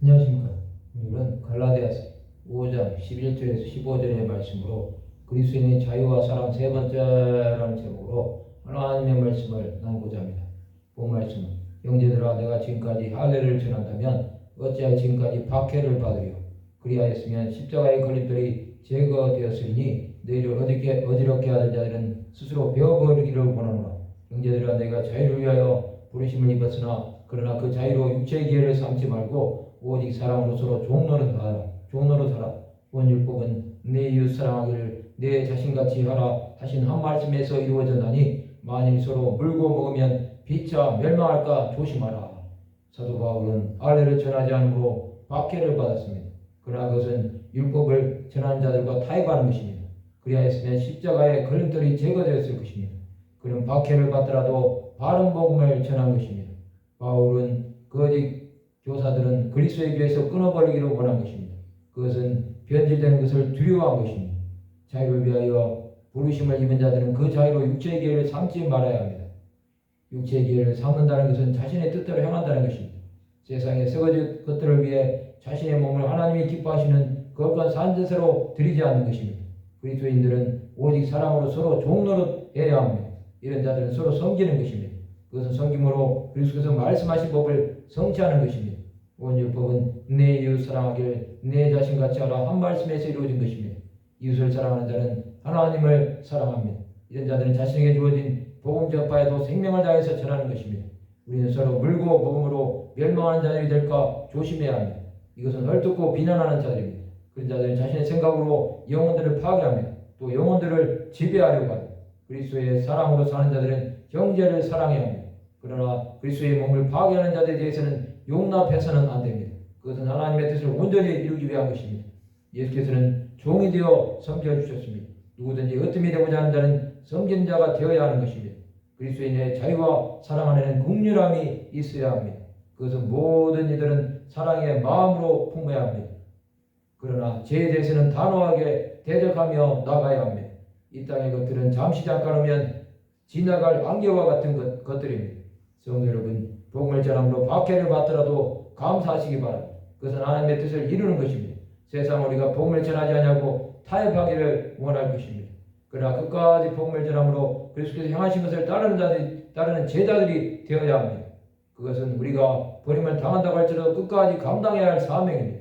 안녕하십니까. 오늘은 갈라디아서 5장 11절에서 15절의 말씀으로 그리스도인의 자유와 사랑 세 번째라는 제목으로 하나님의 말씀을 나누고자 합니다. 본 말씀은 형제들아 내가 지금까지 할례를 전한다면 어찌하여 지금까지 박해를 받으려 그리하였으면 십자가의 걸림돌이 제거되었으니 너희를 어지럽게 하던 자들은 스스로 베어버리기를 원하노라. 형제들아 내가 자유를 위하여 부르심을 입었으나 그러나 그 자유로 육체의 기회를 삼지 말고 오직 사랑으로 서로 종로로 살아. 본 율법은 내 이웃 사랑하기를 내 자신같이 하라 하신 한 말씀에서 이루어졌나니 만일 서로 물고 먹으면 피차 멸망할까 조심하라. 사도 바울은 할례를 전하지 않으므로 박해를 받았습니다. 그러나 그것은 율법을 전하는 자들과 타협하는 것입니다. 그리하였으면 십자가의 걸림돌이 제거되었을 것입니다. 그는 박해를 받더라도 바른 복음을 전한 것입니다. 바울은 거짓 교사들은 그리스도의 교회에서 끊어버리기를 원한 것입니다. 그것은 변질되는 것을 두려워한 것입니다. 자유를 위하여 부르심을 입은 자들은 그 자유로 육체의 기회를 삼지 말아야 합니다. 육체의 기회를 삼는다는 것은 자신의 뜻대로 행한다는 것입니다. 세상의 썩어질 것들을 위해 자신의 몸을 하나님이 기뻐하시는 거룩한 산제사로 드리지 않는 것입니다. 그리스도인들은 오직 사랑으로 서로 종노릇해야 합니다. 이런 자들은 서로 섬기는 것입니다. 그것은 섬김으로 그리스도께서 말씀하신 법을 성취하는 것입니다. 온 율법은 내 이웃 사랑하기를 내 자신같이 하라 한 말씀에서 이루어진 것입니다. 이웃을 사랑하는 자는 하나님을 사랑합니다. 이런 자들은 자신에게 주어진 복음 전파에도 생명을 다해서 전하는 것입니다. 우리는 서로 물고 먹음으로 멸망하는 자들이 될까 조심해야 합니다. 이것은 헐뜯고 비난하는 자들입니다. 그런 자들은 자신의 생각으로 영혼들을 파괴합니다. 또 영혼들을 지배하려고 합니다. 그리스도의 사랑으로 사는 자들은 형제를 사랑해야 합니다. 그러나 그리스도의 몸을 파괴하는 자들에 대해서는 용납해서는 안 됩니다. 그것은 하나님의 뜻을 온전히 이루기 위한 것입니다. 예수께서는 종이 되어 섬겨 주셨습니다. 누구든지 으뜸이 되고자 하는 자는 섬기는 자가 되어야 하는 것입니다. 그리스도인의 자유와 사랑 안에는 긍휼함이 있어야 합니다. 그것은 모든 이들은 사랑의 마음으로 품어야 합니다. 그러나 죄에 대해서는 단호하게 대적하며 나가야 합니다. 이 땅의 것들은 잠시 잠깐이면 지나갈 안개와 같은 것들입니다. 성도 여러분, 복음을 전함으로 박해를 받더라도 감사하시기 바랍니다. 그것은 하나님의 뜻을 이루는 것입니다. 세상 우리가 복음을 전하지 않냐고 타협하기를 원할 것입니다. 그러나 끝까지 복음을 전함으로 그리스도께서 향하신 것을 따르는 제자들이 되어야 합니다. 그것은 우리가 버림을 당한다고 할지라도 끝까지 감당해야 할 사명입니다.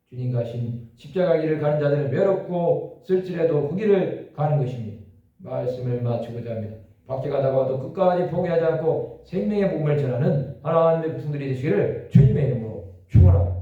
주님 가신 십자가 길을 가는 자들은 외롭고 쓸쓸해도 그 길을 가는 것입니다. 말씀을 마치고자 합니다. 박해가 다가와도 끝까지 포기하지 않고 생명의 복음을 전하는 하나님의 백성들이 되시기를 주님의 이름으로 축원합니다.